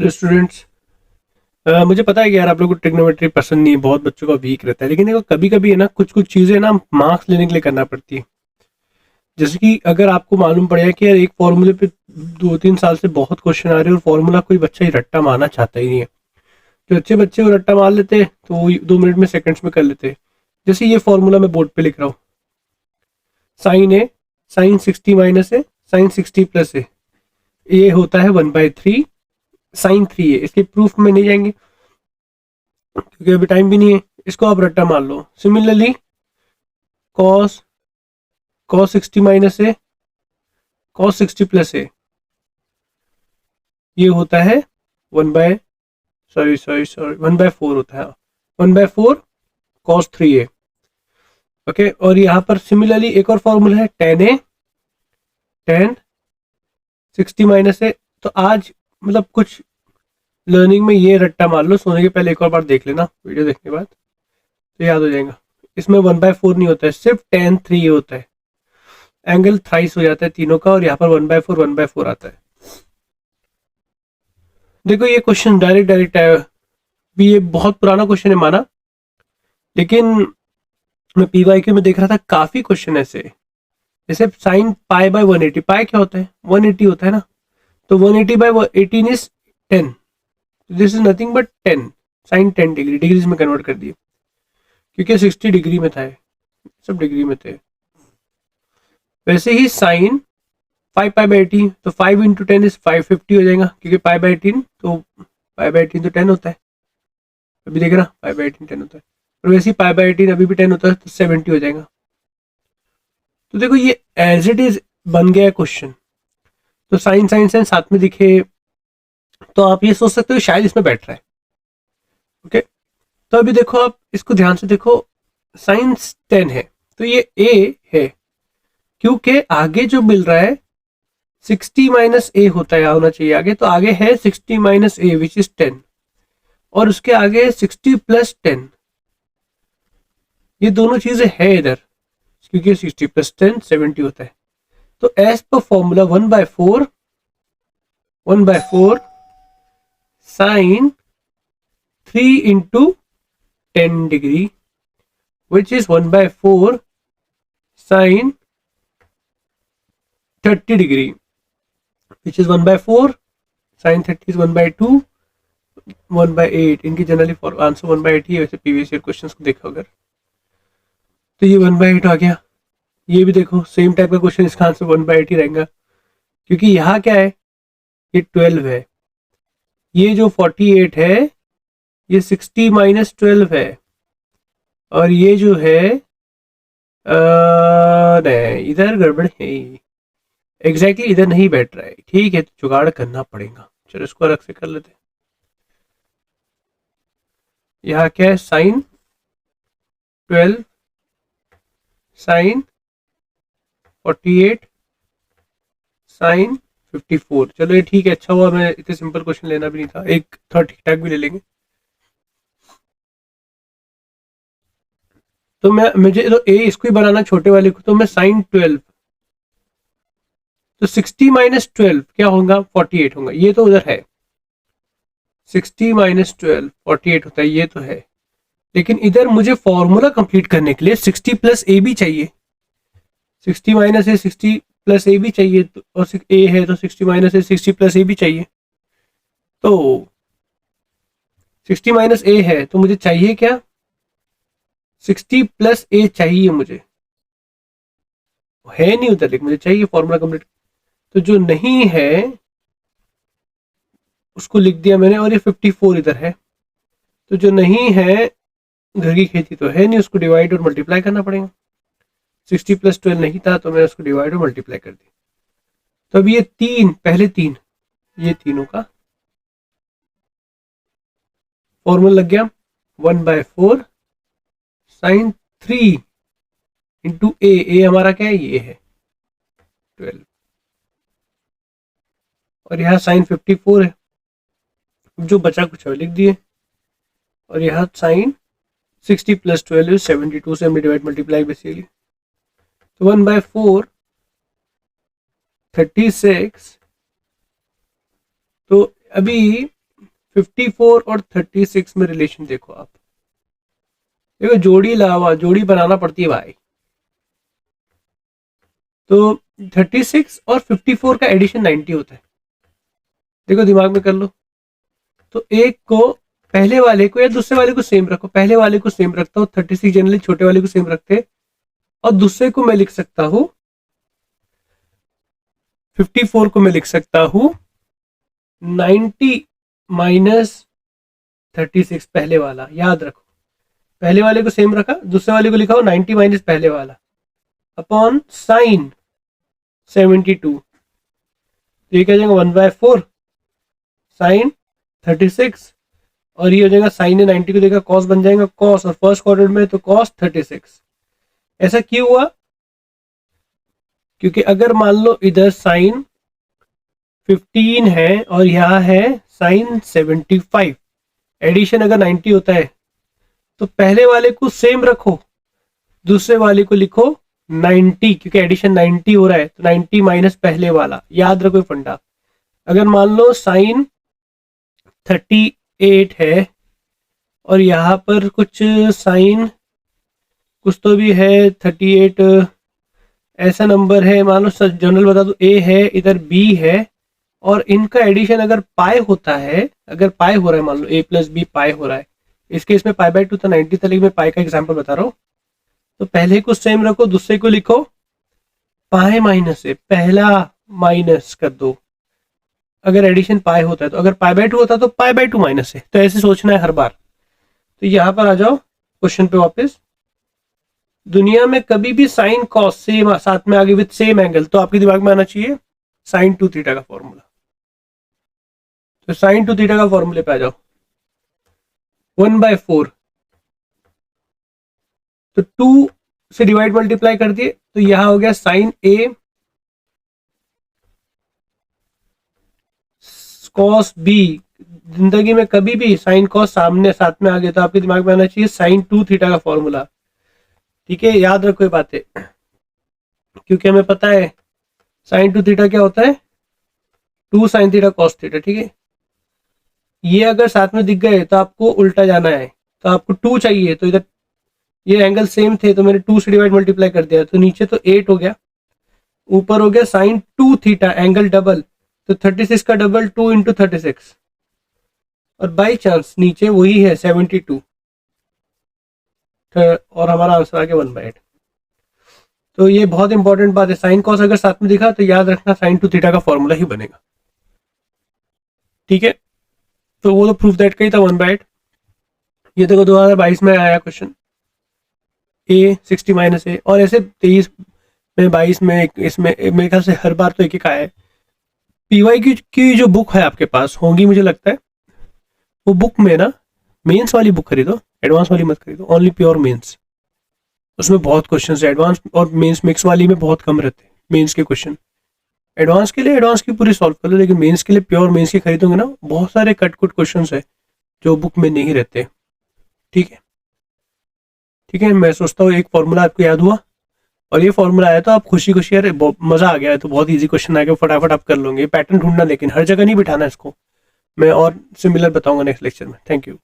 Students, मुझे पता है कि यार आप लोगों को ट्रिग्नोमेट्री पसंद नहीं है, बहुत बच्चों का वीक रहता है, लेकिन देखो कभी कभी है ना, कुछ कुछ चीज़ें ना मार्क्स लेने के लिए करना पड़ती है। जैसे कि अगर आपको मालूम पड़ जाए कि यार एक फॉर्मूले पे 2-3 साल से बहुत क्वेश्चन आ रहे हैं और फॉर्मूला कोई बच्चा ही रट्टा मारना चाहता ही नहीं है। जो अच्छे बच्चे वो रट्टा मार लेते हैं तो वो 2 मिनट में, सेकंड्स में कर लेते हैं। जैसे ये फॉर्मूला मैं बोर्ड पे लिख रहा हूँ, साइन ए साइन 60 - ए साइन 60 + ए, ये होता है 1/3 साइन 3 ए। इसके प्रूफ में नहीं जाएंगे क्योंकि अभी टाइम भी नहीं है, इसको आप रट्टा मान लो। सिमिलरली कॉस कॉस 60 - ए कॉस 60 + ए, ये होता है 1/4 होता है, 1/4 cos 3a। ओके, और यहाँ पर सिमिलरली एक और फॉर्मूला है tan 60 - ए। तो आज मतलब कुछ लर्निंग में ये रट्टा मार लो, सोने के पहले एक और बार देख लेना वीडियो देखने के बाद, तो याद हो जाएगा। इसमें 1/4 नहीं होता है, सिर्फ tan 3a होता है। एंगल थ्राइस हो जाता है तीनों का, और यहाँ पर 1/4 आता है। देखो ये क्वेश्चन डायरेक्ट डायरेक्ट है भी, ये बहुत पुराना क्वेश्चन है माना, लेकिन मैं पीवाईक्यू में देख रहा था काफी क्वेश्चन ऐसे। जैसे साइन पाई/180, पाई क्या होता है, 180 होता है ना, तो 180/18 is 10, this is nothing but 10, sine 10 degree, degrees में कन्वर्ट कर दिए क्योंकि 60 डिग्री में था, सब डिग्री में थे। वैसे ही साइन 5π/18, तो 5 × 10 इज 550 हो जाएगा, क्योंकि π/18 तो π/18 तो 10 होता है, अभी देख रहा π/18 10 होता है, और वैसे ही π/18 अभी भी 10 होता है, तो 70 हो जाएगा। तो देखो ये एज इट इज बन गया क्वेश्चन। तो साइन साइन साइन साथ में दिखे तो आप ये सोच सकते हो शायद इसमें बैठ रहा है। ओके, तो अभी देखो आप इसको ध्यान से देखो, साइन 10 है तो ये ए है, क्योंकि आगे जो मिल रहा है 60 - ए होता है, होना चाहिए आगे, तो आगे है 60 - ए विच इज 10, और उसके आगे 60 + 10, ये दोनों चीजें है इधर, क्योंकि 60 + 10 70 होता है। तो as per formula 1/4 sine 3 × 10 degree which is 1/4 sin 30 degree, which is 1/4 sin 30 is 1/2 1/8। इनकी जनरली फॉर आंसर 1/8 ही है, वैसे प्रीवियस ईयर क्वेश्चंस को देखा अगर, तो ये 1/8 आ गया। ये भी देखो सेम टाइप का क्वेश्चन, इसका आंसर 1/8 ही रहेगा, क्योंकि यहाँ क्या है, ये 12 है, ये जो 48 है ये 60 - 12 है, और ये जो है नहीं, इधर गड़बड़ है, एग्जैक्टली इधर नहीं बैठ रहा है। ठीक है, तो जुगाड़ करना पड़ेगा, चलो इसको अलग से कर लेते हैं। यहाँ क्या है, साइन 12 साइन 48 साइन 54। चलो ये ठीक है, अच्छा हुआ मैं इतने सिंपल क्वेश्चन लेना भी नहीं था, एक थोड़ा ठीक ठाक भी ले लेंगे। तो मुझे तो ए इसको ही बनाना छोटे वाले को, तो मैं साइन 12, तो 60 - 12 क्या होगा, 48 होगा, ये तो उधर है, 60 - 12 48 होता है, ये तो है। लेकिन इधर मुझे फॉर्मूला कंप्लीट करने के लिए 60 + ए भी चाहिए, 60 - ए 60 + ए भी चाहिए, और ए है तो 60 - ए 60 + ए भी चाहिए। तो 60 - ए है तो मुझे चाहिए क्या, 60 + ए चाहिए मुझे, है नहीं उधर, लेकिन मुझे चाहिए फॉर्मूला कंप्लीट। तो जो नहीं है उसको लिख दिया मैंने, और ये 54 इधर है, तो जो नहीं है घर की खेती तो है नहीं, उसको डिवाइड और मल्टीप्लाई करना पड़ेगा। 60 + 12 नहीं था तो मैंने उसको डिवाइड और मल्टीप्लाई कर दिया। तो अब ये तीन, पहले तीन, ये तीनों का फॉर्मूला लग गया, 1/4 साइन 3 × ए हमारा क्या है, ये है 12, और यहाँ साइन 54 है, जो बचा कुछ और लिख दिए, और यहाँ साइन 60 + 12 is 72 से हमने डिवाइड मल्टीप्लाई बेसिकली, तो 1/4 36। तो अभी 54 और 36 में रिलेशन देखो आप, देखो जोड़ी लावा, जोड़ी बनाना पड़ती है भाई। तो 36 और 54 का एडिशन 90 होता है, देखो दिमाग में कर लो। तो एक को, पहले वाले को या दूसरे वाले को सेम रखो, पहले वाले को सेम रखता हूँ, 36 जनरली छोटे वाले को सेम रखते, और दूसरे को मैं लिख सकता हूँ 54 को मैं लिख सकता हूँ 90 माइनस 36 पहले वाला, याद रखो पहले वाले को सेम रखा, दूसरे वाले को लिखा हो 90 माइनस पहले वाला अपॉन साइन 72। तो ये क्या हो जाएगा 1/4 साइन 36, और ये हो जाएगा साइन ने 90 को देखा कॉस बन जाएगा कॉस, और फर्स्ट क्वाड्रेंट में तो कॉस 36। ऐसा क्यों हुआ? क्योंकि अगर मान लो इधर साइन 15 है और यहाँ है साइन 75, एडिशन अगर 90 होता है तो पहले वाले को सेम रखो, दूसरे वाले को लिखो 90, क्योंकि एडिशन 90 हो रहा है, तो 90 माइनस पहले वाला, याद रखो फंडा। अगर मान लो साइन 38 है और यहाँ पर कुछ साइन कुछ तो भी है 38 ऐसा नंबर है, मान लो जनरल बता दो ए है, इधर बी है, और इनका एडिशन अगर पाई होता है, अगर पाई हो रहा है, मान लो ए प्लस बी पाई हो रहा है, इसके इसमें पाई बाई 2 था 90 था, लेकिन मैं पाई का एग्जांपल बता रहा हूँ। तो पहले को सेम रखो, दूसरे को लिखो पाई माइनस से, पहला माइनस कर दो। अगर एडिशन पाई होता है, तो अगर पाई बाई 2 होता है तो पाई बाई 2 माइनस से, तो ऐसे सोचना है हर बार। तो यहाँ पर आ जाओ क्वेश्चन पे वापस। दुनिया में कभी भी साइन कॉस सेम साथ में आगे विद सेम एंगल, तो आपके दिमाग में आना चाहिए साइन 2 थीटा का फॉर्मूला। तो साइन 2 थीटा का फॉर्मूले पे आ जाओ, 1/4, तो 2 से डिवाइड मल्टीप्लाई कर दिए, तो यहां हो गया साइन ए कॉस बी। जिंदगी में कभी भी साइन कॉस सामने साथ में आ गया तो आपके दिमाग में आना चाहिए साइन 2 थीटा का फॉर्मूला। ठीक है, याद रखो ये बातें, क्योंकि हमें पता है साइन 2 थीटा क्या होता है, 2 साइन थीटा कॉस थीटा। ठीक है, ये अगर साथ में दिख गए तो आपको उल्टा जाना है, तो आपको 2 चाहिए, तो इधर ये एंगल सेम थे तो मैंने 2 से डिवाइड मल्टीप्लाई कर दिया, तो नीचे तो 8 हो गया, ऊपर हो गया साइन 2 थीटा एंगल डबल, तो 36 का डबल 2 इंटू 36, और बाई चांस नीचे वही है 72, और हमारा आंसर आ गया 1/8। तो ये बहुत इंपॉर्टेंट बात है, साइन कॉस अगर साथ में दिखा तो याद रखना साइन 2 थीटा का फॉर्मूला ही बनेगा। ठीक है, तो वो तो प्रूफ दैट का ही था 1/8। ये देखो 2022 में आया क्वेश्चन, ए 60 माइनस ए, और ऐसे 23 में 22 में इसमें मेरे ख्याल से हर बार तो एक एक आया है। पीवाई की जो बुक है आपके पास होंगी मुझे लगता है, वो बुक में ना मेंस वाली बुक खरीदो, एडवांस वाली मत खरीदो, ओनली प्योर मेंस। उसमें बहुत क्वेश्चन है, एडवांस और मेंस मिक्स वाली में बहुत कम रहते हैं मेंस के क्वेश्चन। एडवांस के लिए एडवांस की पूरी सॉल्व कर लो, लेकिन मेंस के लिए प्योर मेंस की खरीदोगे ना, बहुत सारे कट कुट क्वेश्चन है जो बुक में नहीं रहते। ठीक है, ठीक है, मैं सोचता हूँ एक फॉर्मूला आपको याद हुआ, और ये फॉर्मूला आया तो आप खुशी खुशी, अरे मजा आ गया, तो बहुत इजी क्वेश्चन आ गया, फटाफट आप कर लोगे। पैटर्न ढूंढना, लेकिन हर जगह नहीं बिठाना इसको, मैं और सिमिलर बताऊंगा नेक्स्ट लेक्चर में। Thank you.